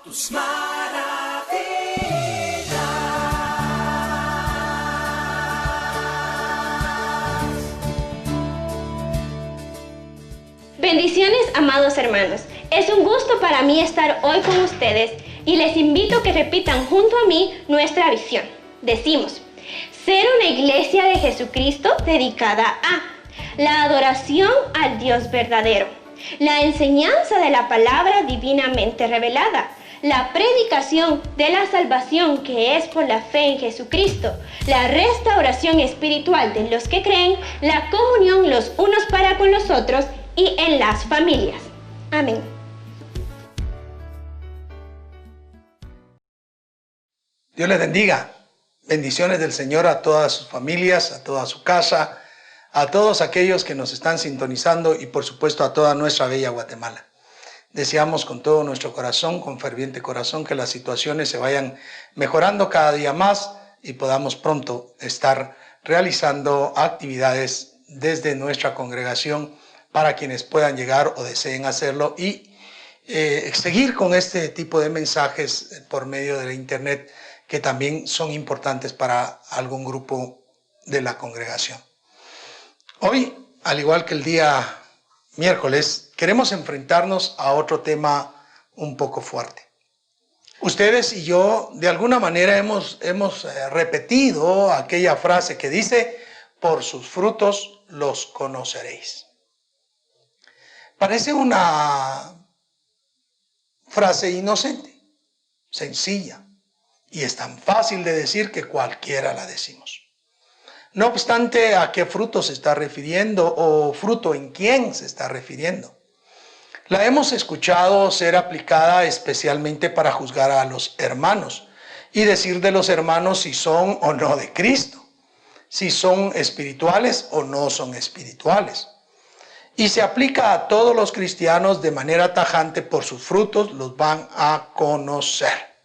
tus maravillas. Bendiciones, amados hermanos. Es un gusto para mí estar hoy con ustedes y les invito a que repitan junto a mí nuestra visión. Decimos, ser una iglesia de Jesucristo dedicada a la adoración al Dios verdadero, la enseñanza de la palabra divinamente revelada, la predicación de la salvación que es por la fe en Jesucristo, la restauración espiritual de los que creen, la comunión los unos para con los otros y en las familias. Amén. Dios les bendiga. Bendiciones del Señor a todas sus familias, a toda su casa, a todos aquellos que nos están sintonizando y por supuesto a toda nuestra bella Guatemala. Deseamos con todo nuestro corazón, con ferviente corazón, que las situaciones se vayan mejorando cada día más y podamos pronto estar realizando actividades desde nuestra congregación para quienes puedan llegar o deseen hacerlo y seguir con este tipo de mensajes por medio de la internet que también son importantes para algún grupo de la congregación. Hoy, al igual que el día miércoles, queremos enfrentarnos a otro tema un poco fuerte. Ustedes y yo, de alguna manera, hemos repetido aquella frase que dice, por sus frutos los conoceréis. Parece una frase inocente, sencilla, y es tan fácil de decir que cualquiera la decimos. No obstante, ¿a qué fruto se está refiriendo o fruto en quién se está refiriendo? La hemos escuchado ser aplicada especialmente para juzgar a los hermanos y decir de los hermanos si son o no de Cristo, si son espirituales o no son espirituales. Y se aplica a todos los cristianos de manera tajante: por sus frutos los van a conocer.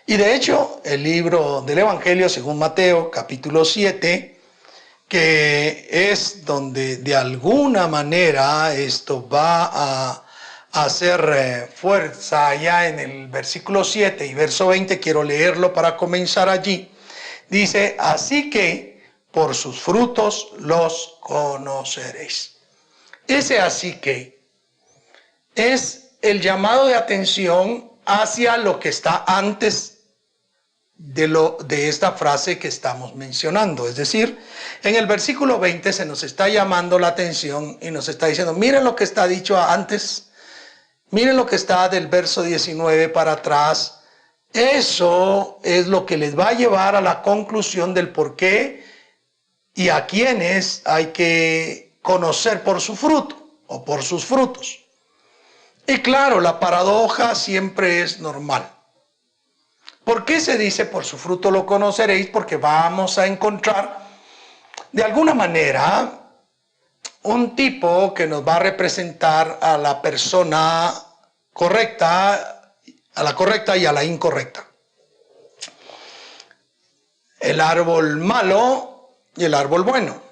Y de hecho, el libro del Evangelio según Mateo, capítulo 7, que es donde de alguna manera esto va a hacer fuerza ya en el versículo 7 y verso 20, quiero leerlo para comenzar allí. Dice, así que por sus frutos los conoceréis. Ese así que es el llamado de atención hacia lo que está antes de esta frase que estamos mencionando. Es decir, en el versículo 20 se nos está llamando la atención y nos está diciendo, miren lo que está dicho antes, miren lo que está del verso 19 para atrás. Eso es lo que les va a llevar a la conclusión del por qué y a quienes hay que conocer por su fruto o por sus frutos. Y claro, la paradoja siempre es normal. ¿Por qué se dice por su fruto lo conoceréis? Porque vamos a encontrar de alguna manera un tipo que nos va a representar a la persona correcta, a la correcta y a la incorrecta. El árbol malo y el árbol bueno.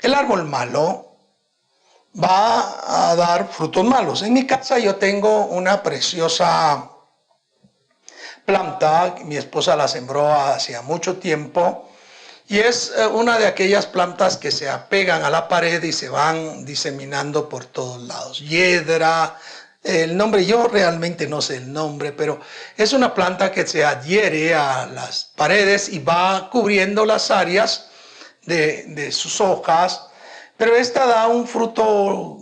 El árbol malo va a dar frutos malos. En mi casa yo tengo una preciosa planta, mi esposa la sembró hacía mucho tiempo y es una de aquellas plantas que se apegan a la pared y se van diseminando por todos lados. Hiedra, el nombre, yo realmente no sé el nombre, pero es una planta que se adhiere a las paredes y va cubriendo las áreas de sus hojas, pero esta da un fruto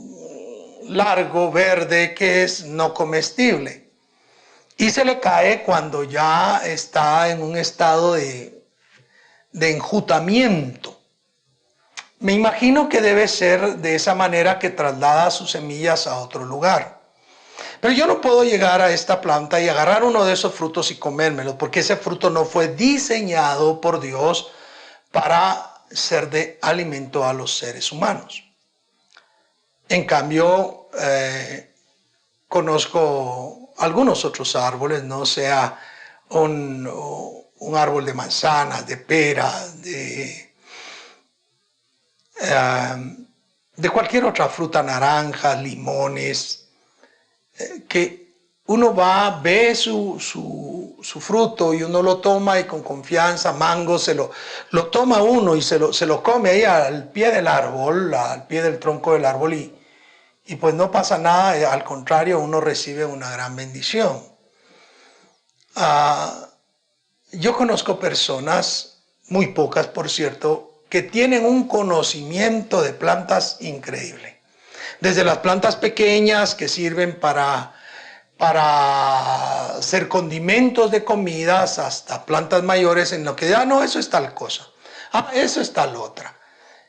largo, verde, que es no comestible. Y se le cae cuando ya está en un estado de enjutamiento. Me imagino que debe ser de esa manera que traslada sus semillas a otro lugar. Pero yo no puedo llegar a esta planta y agarrar uno de esos frutos y comérmelo, porque ese fruto no fue diseñado por Dios para ser de alimento a los seres humanos. En cambio, conozco algunos otros árboles, no sea un árbol de manzanas, de peras, de cualquier otra fruta, naranjas, limones, que uno va, ve su fruto y uno lo toma y con confianza, mango, lo toma uno y se lo come ahí al pie del árbol, al pie del tronco del árbol y pues no pasa nada, al contrario, uno recibe una gran bendición. Yo conozco personas, muy pocas por cierto, que tienen un conocimiento de plantas increíble. Desde las plantas pequeñas que sirven para hacer condimentos de comidas hasta plantas mayores en lo que no, eso es tal cosa, eso es tal otra.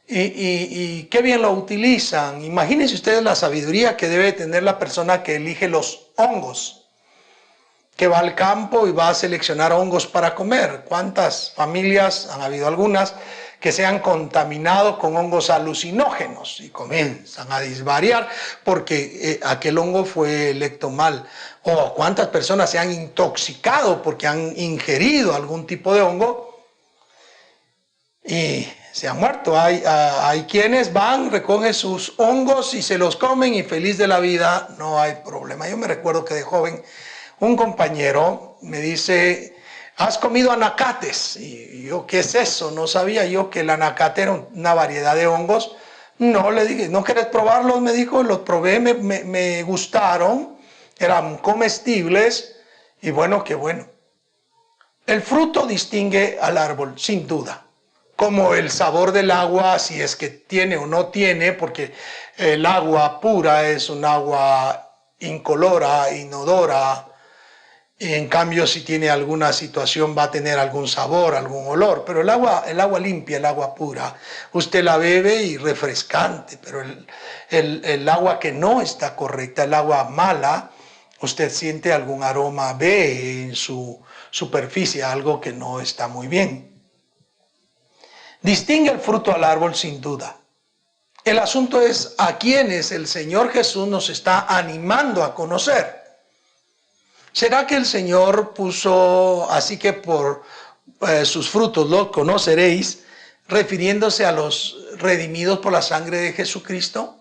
Y qué bien lo utilizan. Imagínense ustedes la sabiduría que debe tener la persona que elige los hongos, que va al campo y va a seleccionar hongos para comer. ¿Cuántas familias, han habido algunas, que se han contaminado con hongos alucinógenos y comienzan a disvariar porque aquel hongo fue electo mal? O cuántas personas se han intoxicado porque han ingerido algún tipo de hongo y se han muerto. Hay quienes van, recogen sus hongos y se los comen y feliz de la vida, no hay problema. Yo me recuerdo que de joven un compañero me dice: ¿has comido anacates? Y yo, ¿qué es eso? No sabía yo que el anacate era una variedad de hongos. No, le dije, ¿no quieres probarlos? Me dijo, los probé, me gustaron, eran comestibles y bueno, qué bueno. El fruto distingue al árbol, sin duda. Como el sabor del agua, si es que tiene o no tiene, porque el agua pura es un agua incolora, inodora. Y en cambio, si tiene alguna situación va a tener algún sabor, algún olor. Pero el agua limpia, el agua pura, usted la bebe y refrescante. Pero el agua que no está correcta, el agua mala, usted siente algún aroma, ve en su superficie algo que no está muy bien. Distingue el fruto al árbol sin duda. El asunto es a quienes el Señor Jesús nos está animando a conocer. ¿Será que el Señor puso, así que por sus frutos los conoceréis, refiriéndose a los redimidos por la sangre de Jesucristo?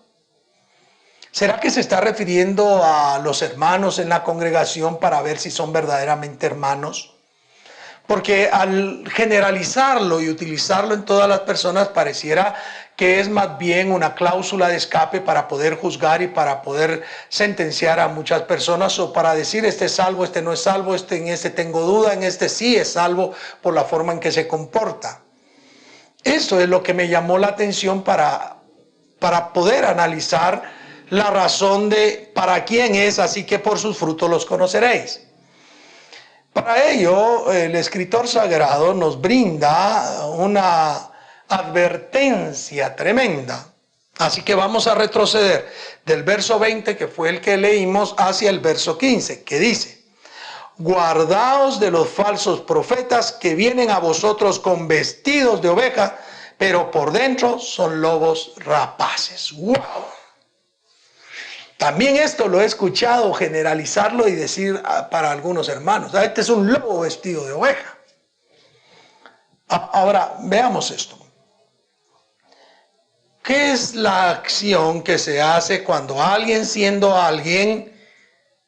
¿Será que se está refiriendo a los hermanos en la congregación para ver si son verdaderamente hermanos? Porque al generalizarlo y utilizarlo en todas las personas pareciera que es más bien una cláusula de escape para poder juzgar y para poder sentenciar a muchas personas, o para decir este es salvo, este no es salvo, en este tengo duda, en este sí es salvo por la forma en que se comporta. Eso es lo que me llamó la atención para poder analizar la razón de para quién es, así que por sus frutos los conoceréis. Para ello, el escritor sagrado nos brinda una advertencia tremenda. Así que vamos a retroceder del verso 20, que fue el que leímos, hacia el verso 15, que dice: guardaos de los falsos profetas que vienen a vosotros con vestidos de oveja, pero por dentro son lobos rapaces. ¡Wow! También esto lo he escuchado generalizarlo y decir para algunos hermanos: este es un lobo vestido de oveja. Ahora, veamos esto. ¿Qué es la acción que se hace cuando alguien, siendo alguien,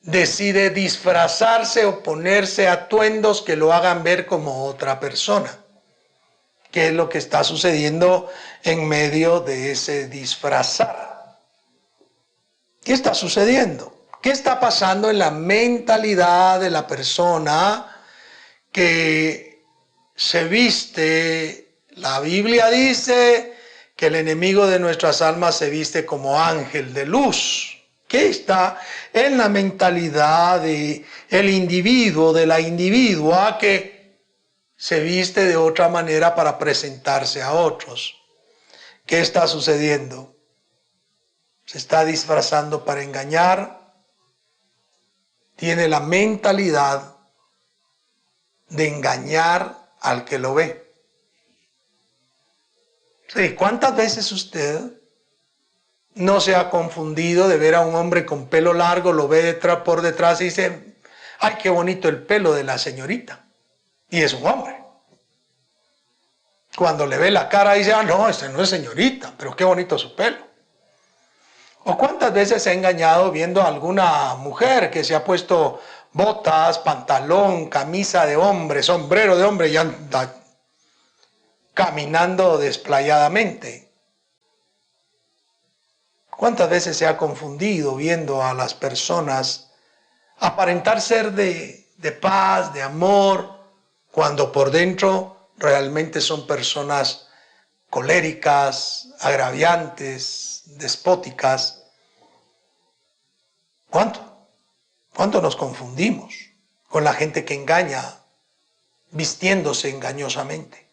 decide disfrazarse o ponerse atuendos que lo hagan ver como otra persona? ¿Qué es lo que está sucediendo en medio de ese disfrazar? ¿Qué está sucediendo? ¿Qué está pasando en la mentalidad de la persona que se viste? La Biblia dice que el enemigo de nuestras almas se viste como ángel de luz. ¿Qué está en la mentalidad del individuo, de la individua, que se viste de otra manera para presentarse a otros? ¿Qué está sucediendo? Se está disfrazando para engañar. Tiene la mentalidad de engañar al que lo ve. Sí, ¿cuántas veces usted no se ha confundido de ver a un hombre con pelo largo, lo ve por detrás y dice: ¡ay, qué bonito el pelo de la señorita! Y es un hombre. Cuando le ve la cara dice: no, esta no es señorita, pero qué bonito su pelo. ¿O cuántas veces se ha engañado viendo a alguna mujer que se ha puesto botas, pantalón, camisa de hombre, sombrero de hombre y anda caminando desplayadamente? ¿Cuántas veces se ha confundido viendo a las personas aparentar ser de paz, de amor, cuando por dentro realmente son personas coléricas, agraviantes, despóticas? ¿Cuánto nos confundimos con la gente que engaña, vistiéndose engañosamente?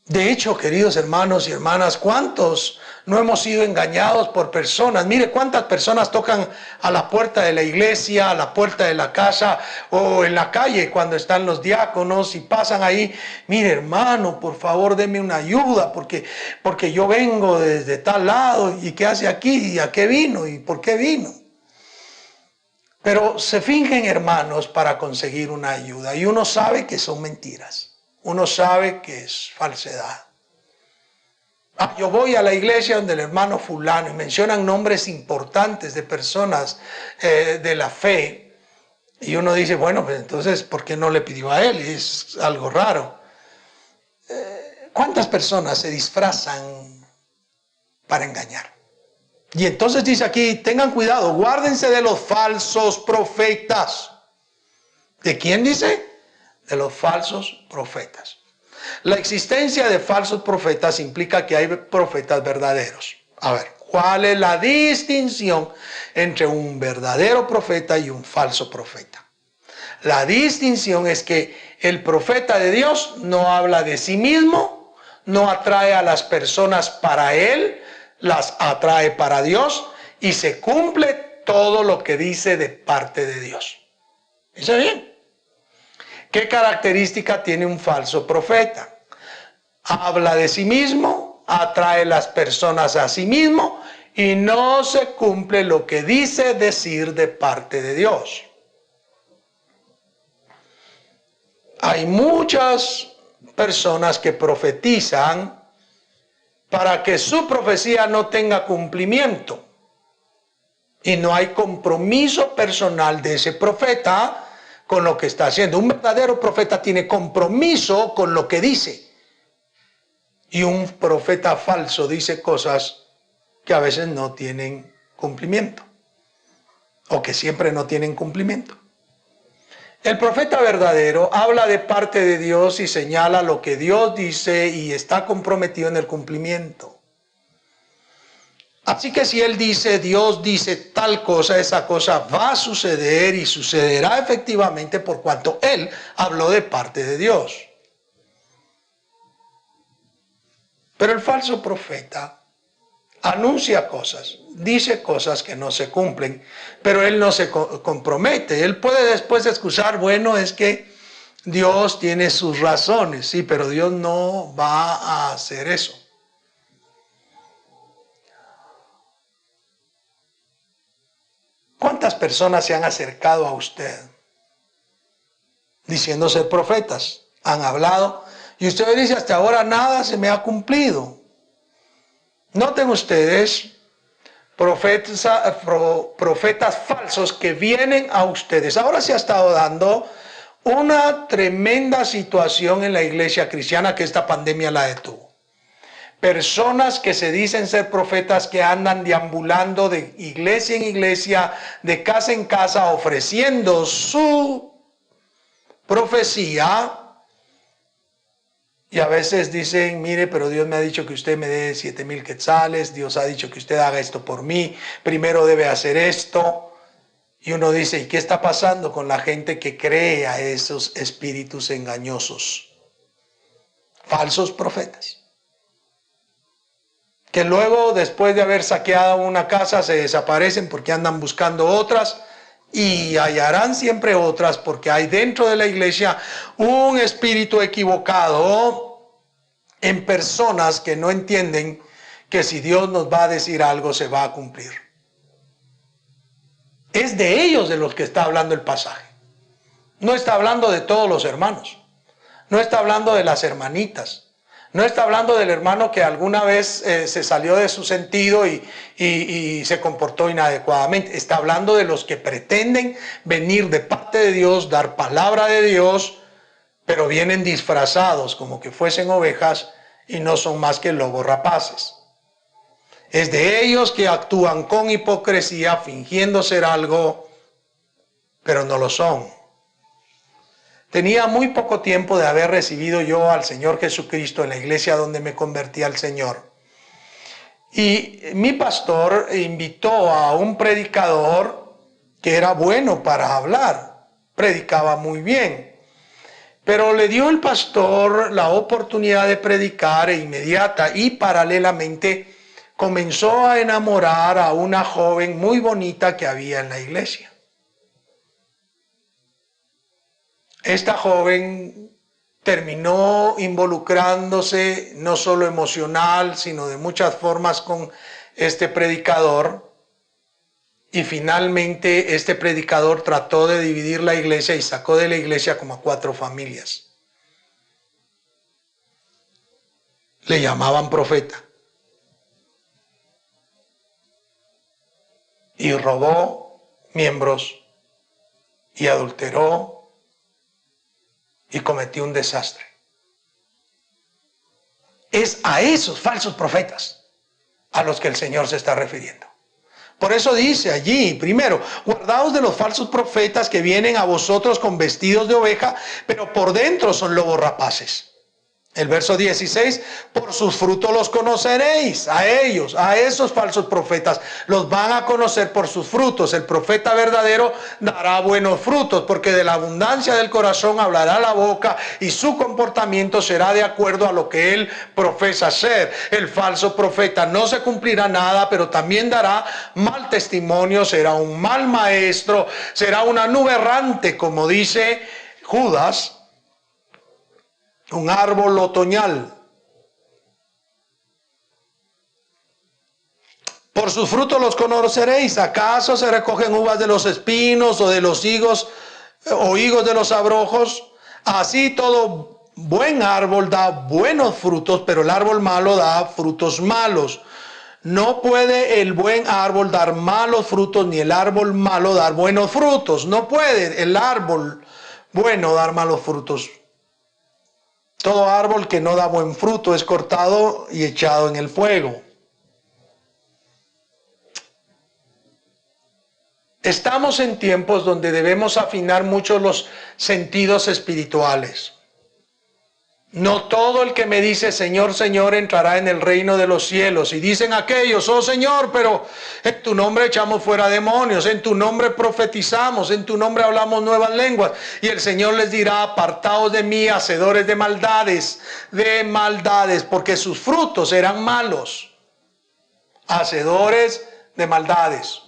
De hecho, queridos hermanos y hermanas, ¿cuántos no hemos sido engañados por personas? Mire cuántas personas tocan a la puerta de la iglesia, a la puerta de la casa o en la calle cuando están los diáconos y pasan ahí. Mire, hermano, por favor, deme una ayuda porque yo vengo desde tal lado. ¿Y qué hace aquí? ¿Y a qué vino? ¿Y por qué vino? Pero se fingen, hermanos, para conseguir una ayuda y uno sabe que son mentiras. Uno sabe que es falsedad. Yo voy a la iglesia donde el hermano fulano y mencionan nombres importantes de personas de la fe. Y uno dice, bueno, pues entonces, ¿por qué no le pidió a él? Es algo raro. ¿Cuántas personas se disfrazan para engañar? Y entonces dice aquí, tengan cuidado, guárdense de los falsos profetas. ¿De quién dice? De los falsos profetas. La existencia de falsos profetas implica que hay profetas verdaderos. A ver, ¿cuál es la distinción entre un verdadero profeta y un falso profeta? La distinción es que el profeta de Dios no habla de sí mismo, no atrae a las personas para él, las atrae para Dios y se cumple todo lo que dice de parte de Dios. ¿Está bien? ¿Qué característica tiene un falso profeta? Habla de sí mismo, atrae las personas a sí mismo y no se cumple lo que dice decir de parte de Dios. Hay muchas personas que profetizan para que su profecía no tenga cumplimiento y no hay compromiso personal de ese profeta con lo que está haciendo. Un verdadero profeta tiene compromiso con lo que dice. Y un profeta falso dice cosas que a veces no tienen cumplimiento. O que siempre no tienen cumplimiento. El profeta verdadero habla de parte de Dios y señala lo que Dios dice y está comprometido en el cumplimiento. Así que si él dice, Dios dice tal cosa, esa cosa va a suceder y sucederá efectivamente por cuanto él habló de parte de Dios. Pero el falso profeta anuncia cosas, dice cosas que no se cumplen, pero él no se compromete. Él puede después excusar, bueno, es que Dios tiene sus razones, sí, pero Dios no va a hacer eso. ¿Cuántas personas se han acercado a usted diciendo ser profetas? Han hablado y usted dice, hasta ahora nada se me ha cumplido. Noten ustedes profetas falsos que vienen a ustedes. Ahora se ha estado dando una tremenda situación en la iglesia cristiana que esta pandemia la detuvo. Personas que se dicen ser profetas que andan deambulando de iglesia en iglesia, de casa en casa, ofreciendo su profecía. Y a veces dicen, mire, pero Dios me ha dicho que usted me dé 7,000 quetzales, Dios ha dicho que usted haga esto por mí, primero debe hacer esto. Y uno dice, ¿y qué está pasando con la gente que cree a esos espíritus engañosos? Falsos profetas. Que luego, después de haber saqueado una casa, se desaparecen porque andan buscando otras y hallarán siempre otras porque hay dentro de la iglesia un espíritu equivocado en personas que no entienden que si Dios nos va a decir algo, se va a cumplir. Es de ellos de los que está hablando el pasaje. No está hablando de todos los hermanos. No está hablando de las hermanitas. No está hablando del hermano que alguna vez se salió de su sentido y se comportó inadecuadamente. Está hablando de los que pretenden venir de parte de Dios, dar palabra de Dios, pero vienen disfrazados como que fuesen ovejas y no son más que lobos rapaces. Es de ellos que actúan con hipocresía, fingiendo ser algo, pero no lo son. Tenía muy poco tiempo de haber recibido yo al Señor Jesucristo en la iglesia donde me convertí al Señor. Y mi pastor invitó a un predicador que era bueno para hablar, predicaba muy bien. Pero le dio el pastor la oportunidad de predicar e inmediata y paralelamente comenzó a enamorar a una joven muy bonita que había en la iglesia. Esta joven terminó involucrándose no solo emocional, sino de muchas formas con este predicador. Y finalmente este predicador trató de dividir la iglesia y sacó de la iglesia como a 4 familias. Le llamaban profeta. Y robó miembros y adulteró y cometió un desastre. Es a esos falsos profetas a los que el Señor se está refiriendo. Por eso dice allí, primero, guardaos de los falsos profetas que vienen a vosotros con vestidos de oveja, pero por dentro son lobos rapaces. El verso 16, por sus frutos los conoceréis, a ellos, a esos falsos profetas, los van a conocer por sus frutos. El profeta verdadero dará buenos frutos, porque de la abundancia del corazón hablará la boca y su comportamiento será de acuerdo a lo que él profesa ser. El falso profeta no se cumplirá nada, pero también dará mal testimonio, será un mal maestro, será una nube errante, como dice Judas, un árbol otoñal. Por sus frutos los conoceréis. ¿Acaso se recogen uvas de los espinos o de los higos o higos de los abrojos? Así todo buen árbol da buenos frutos, pero el árbol malo da frutos malos. No puede el buen árbol dar malos frutos, ni el árbol malo dar buenos frutos. No puede el árbol bueno dar malos frutos. Todo árbol que no da buen fruto es cortado y echado en el fuego. Estamos en tiempos donde debemos afinar mucho los sentidos espirituales. No todo el que me dice Señor, Señor entrará en el reino de los cielos. Y dicen aquellos, oh Señor, pero en tu nombre echamos fuera demonios, en tu nombre profetizamos, en tu nombre hablamos nuevas lenguas. Y el Señor les dirá, apartaos de mí, hacedores de maldades, porque sus frutos eran malos. Hacedores de maldades.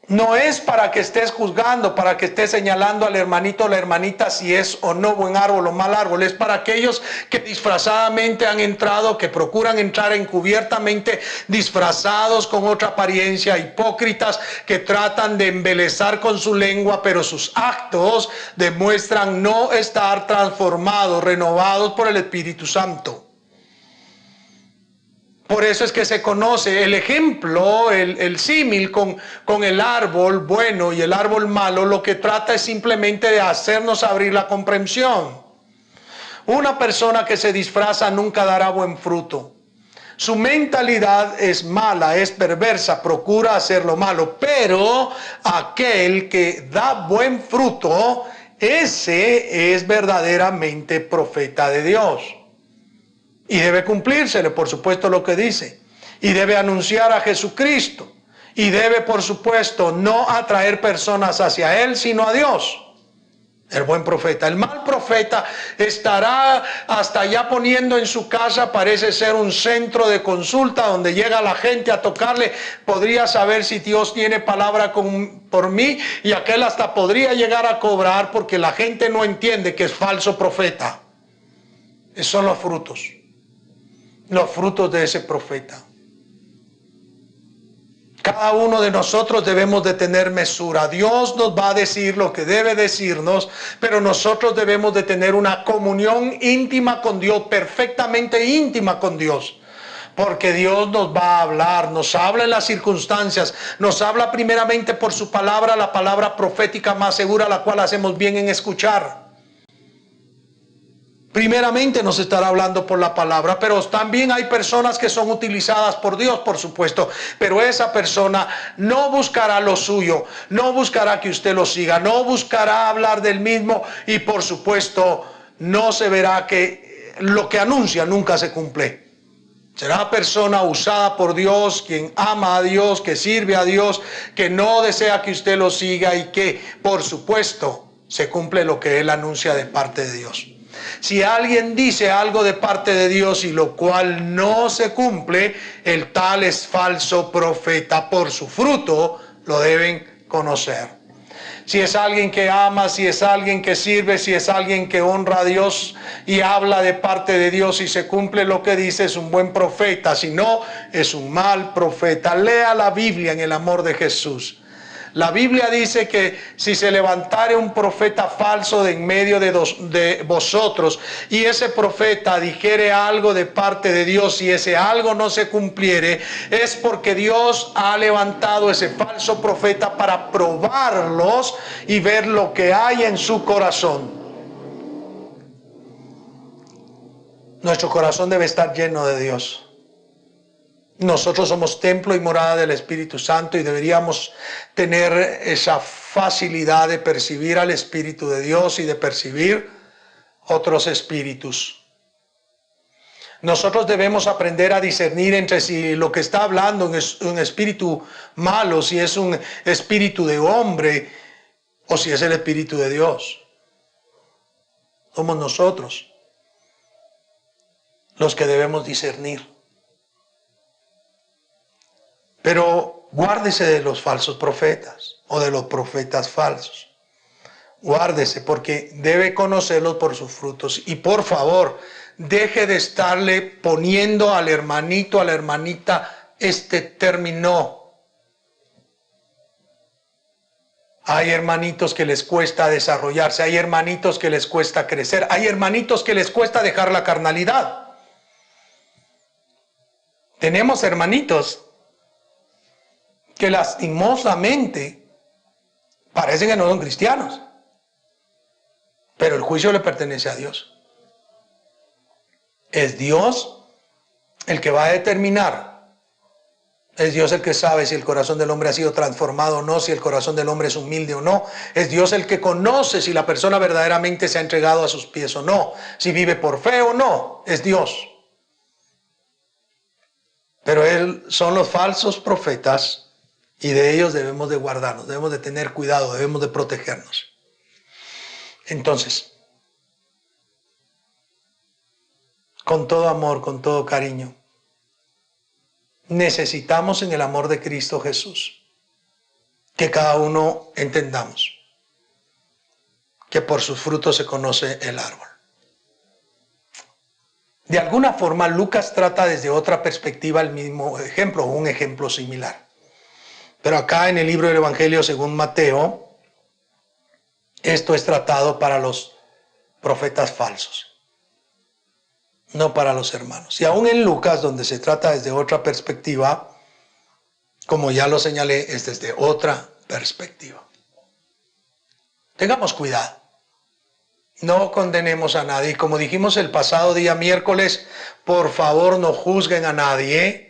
No es para que estés juzgando, para que estés señalando al hermanito o la hermanita si es o no buen árbol o mal árbol. Es para aquellos que disfrazadamente han entrado, que procuran entrar encubiertamente disfrazados con otra apariencia, hipócritas que tratan de embelezar con su lengua, pero sus actos demuestran no estar transformados, renovados por el Espíritu Santo. Por eso es que se conoce el ejemplo, el símil con el árbol bueno y el árbol malo. Lo que trata es simplemente de hacernos abrir la comprensión. Una persona que se disfraza nunca dará buen fruto. Su mentalidad es mala, es perversa, procura hacer lo malo. Pero aquel que da buen fruto, ese es verdaderamente profeta de Dios. Y debe cumplírsele, por supuesto, lo que dice. Y debe anunciar a Jesucristo. Y debe, por supuesto, no atraer personas hacia Él, sino a Dios. El buen profeta. El mal profeta estará hasta allá poniendo en su casa, parece ser un centro de consulta donde llega la gente a tocarle. Podría saber si Dios tiene palabra por mí, y aquel hasta podría llegar a cobrar porque la gente no entiende que es falso profeta. Esos son los frutos de ese profeta. Cada uno de nosotros debemos de tener mesura. Dios nos va a decir lo que debe decirnos, pero nosotros debemos de tener una comunión íntima con Dios, perfectamente íntima con Dios. Porque Dios nos va a hablar, nos habla en las circunstancias, nos habla primeramente por su palabra, la palabra profética más segura, la cual hacemos bien en escuchar. Primeramente nos estará hablando por la palabra, pero también hay personas que son utilizadas por Dios, por supuesto, pero esa persona no buscará lo suyo, no buscará que usted lo siga, no buscará hablar del mismo y por supuesto no se verá que lo que anuncia nunca se cumple. Será persona usada por Dios, quien ama a Dios, que sirve a Dios, que no desea que usted lo siga y que por supuesto se cumple lo que él anuncia de parte de Dios. Si alguien dice algo de parte de Dios y lo cual no se cumple, el tal es falso profeta. Por su fruto lo deben conocer. Si es alguien que ama, si es alguien que sirve, si es alguien que honra a Dios y habla de parte de Dios y se cumple lo que dice, es un buen profeta. Si no, es un mal profeta. Lea la Biblia en el amor de Jesús. La Biblia dice que si se levantare un profeta falso de en medio de vosotros y ese profeta dijere algo de parte de Dios y ese algo no se cumpliere, es porque Dios ha levantado ese falso profeta para probarlos y ver lo que hay en su corazón. Nuestro corazón debe estar lleno de Dios. Nosotros somos templo y morada del Espíritu Santo y deberíamos tener esa facilidad de percibir al Espíritu de Dios y de percibir otros espíritus. Nosotros debemos aprender a discernir entre si lo que está hablando es un espíritu malo, si es un espíritu de hombre o si es el Espíritu de Dios. Somos nosotros los que debemos discernir. Pero guárdese de los falsos profetas o de los profetas falsos. Guárdese porque debe conocerlos por sus frutos. Y por favor, deje de estarle poniendo al hermanito, a la hermanita, este término. Hay hermanitos que les cuesta desarrollarse, hay hermanitos que les cuesta crecer, hay hermanitos que les cuesta dejar la carnalidad. Tenemos hermanitos que lastimosamente parecen que no son cristianos, pero el juicio le pertenece a Dios. Es Dios el que va a determinar, es Dios el que sabe si el corazón del hombre ha sido transformado o no, si el corazón del hombre es humilde o no, es Dios el que conoce si la persona verdaderamente se ha entregado a sus pies o no, si vive por fe o no, es Dios. Pero son los falsos profetas y de ellos debemos de guardarnos, debemos de tener cuidado, debemos de protegernos. Entonces, con todo amor, con todo cariño, necesitamos en el amor de Cristo Jesús que cada uno entendamos que por sus frutos se conoce el árbol. De alguna forma, Lucas trata desde otra perspectiva el mismo ejemplo, un ejemplo similar. Pero acá en el libro del Evangelio según Mateo, esto es tratado para los profetas falsos, no para los hermanos. Y aún en Lucas, donde se trata desde otra perspectiva, como ya lo señalé, es desde otra perspectiva. Tengamos cuidado. No condenemos a nadie. Como dijimos el pasado día miércoles, por favor no juzguen a nadie, ¿eh?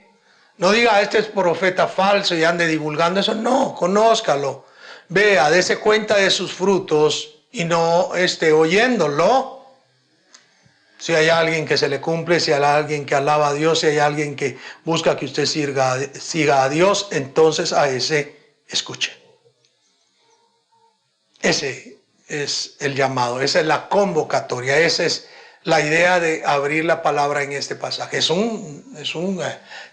No diga, este es profeta falso y ande divulgando eso. No, conózcalo. Vea, dése cuenta de sus frutos y no esté oyéndolo. Si hay alguien que se le cumple, si hay alguien que alaba a Dios, si hay alguien que busca que usted siga a Dios, entonces a ese escuche. Ese es el llamado, esa es la convocatoria, esa es la idea de abrir la palabra en este pasaje. Es un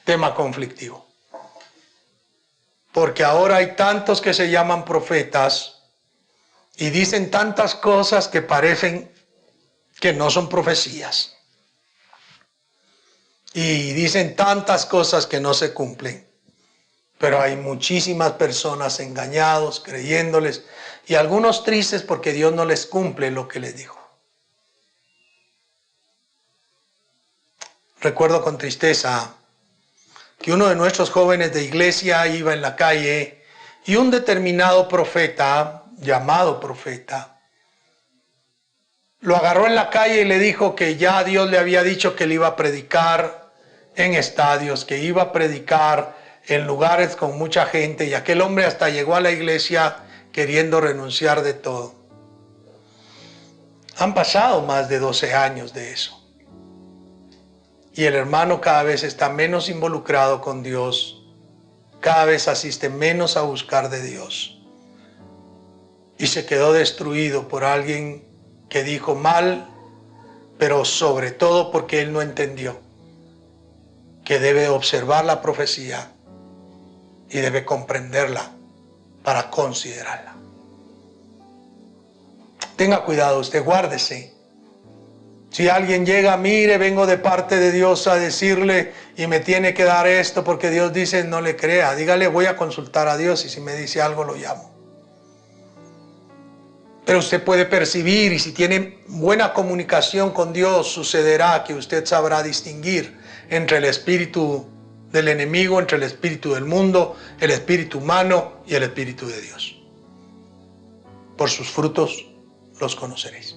tema conflictivo. Porque ahora hay tantos que se llaman profetas y dicen tantas cosas que parecen que no son profecías. Y dicen tantas cosas que no se cumplen. Pero hay muchísimas personas engañados, creyéndoles, y algunos tristes porque Dios no les cumple lo que les dijo. Recuerdo con tristeza que uno de nuestros jóvenes de iglesia iba en la calle y un determinado profeta, llamado profeta, lo agarró en la calle y le dijo que ya Dios le había dicho que le iba a predicar en estadios, que iba a predicar en lugares con mucha gente, y aquel hombre hasta llegó a la iglesia queriendo renunciar de todo. Han pasado más de 12 años de eso. Y el hermano cada vez está menos involucrado con Dios, cada vez asiste menos a buscar de Dios. Y se quedó destruido por alguien que dijo mal, pero sobre todo porque él no entendió que debe observar la profecía y debe comprenderla para considerarla. Tenga cuidado usted, guárdese. Si alguien llega, mire, vengo de parte de Dios a decirle y me tiene que dar esto porque Dios dice, no le crea. Dígale, voy a consultar a Dios y si me dice algo lo llamo. Pero usted puede percibir, y si tiene buena comunicación con Dios, sucederá que usted sabrá distinguir entre el espíritu del enemigo, entre el espíritu del mundo, el espíritu humano y el espíritu de Dios. Por sus frutos los conoceréis.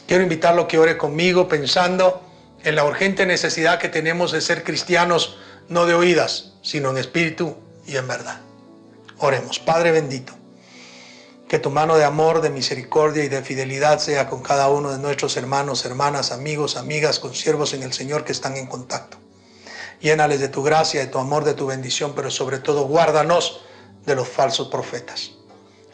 Quiero invitarlo a que ore conmigo pensando en la urgente necesidad que tenemos de ser cristianos, no de oídas, sino en espíritu y en verdad. Oremos. Padre bendito, que tu mano de amor, de misericordia y de fidelidad sea con cada uno de nuestros hermanos, hermanas, amigos, amigas, consiervos en el Señor que están en contacto. Llénales de tu gracia, de tu amor, de tu bendición, pero sobre todo guárdanos de los falsos profetas.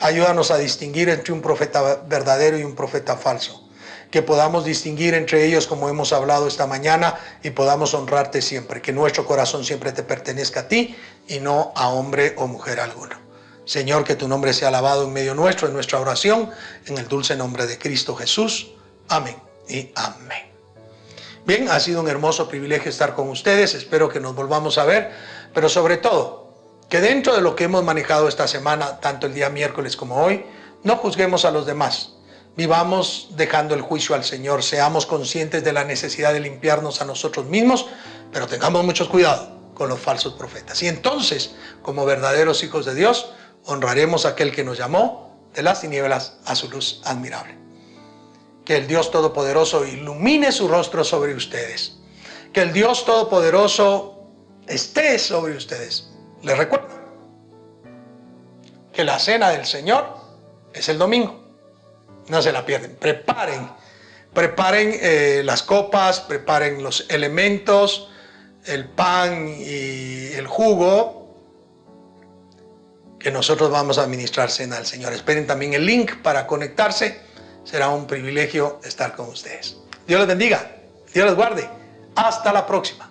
Ayúdanos a distinguir entre un profeta verdadero y un profeta falso. Que podamos distinguir entre ellos como hemos hablado esta mañana y podamos honrarte siempre. Que nuestro corazón siempre te pertenezca a ti y no a hombre o mujer alguno. Señor, que tu nombre sea alabado en medio nuestro, en nuestra oración, en el dulce nombre de Cristo Jesús. Amén y amén. Bien, ha sido un hermoso privilegio estar con ustedes. Espero que nos volvamos a ver, pero sobre todo, que dentro de lo que hemos manejado esta semana, tanto el día miércoles como hoy, no juzguemos a los demás. Vivamos dejando el juicio al Señor. Seamos conscientes de la necesidad de limpiarnos a nosotros mismos, pero tengamos mucho cuidado con los falsos profetas. Y entonces, como verdaderos hijos de Dios, honraremos a aquel que nos llamó de las tinieblas a su luz admirable. Que el Dios Todopoderoso ilumine su rostro sobre ustedes. Que el Dios Todopoderoso esté sobre ustedes. Les recuerdo que la cena del Señor es el domingo. No se la pierden. Preparen las copas, preparen los elementos, el pan y el jugo, que nosotros vamos a administrar cena al Señor. Esperen también el link para conectarse. Será un privilegio estar con ustedes. Dios les bendiga. Dios les guarde. Hasta la próxima.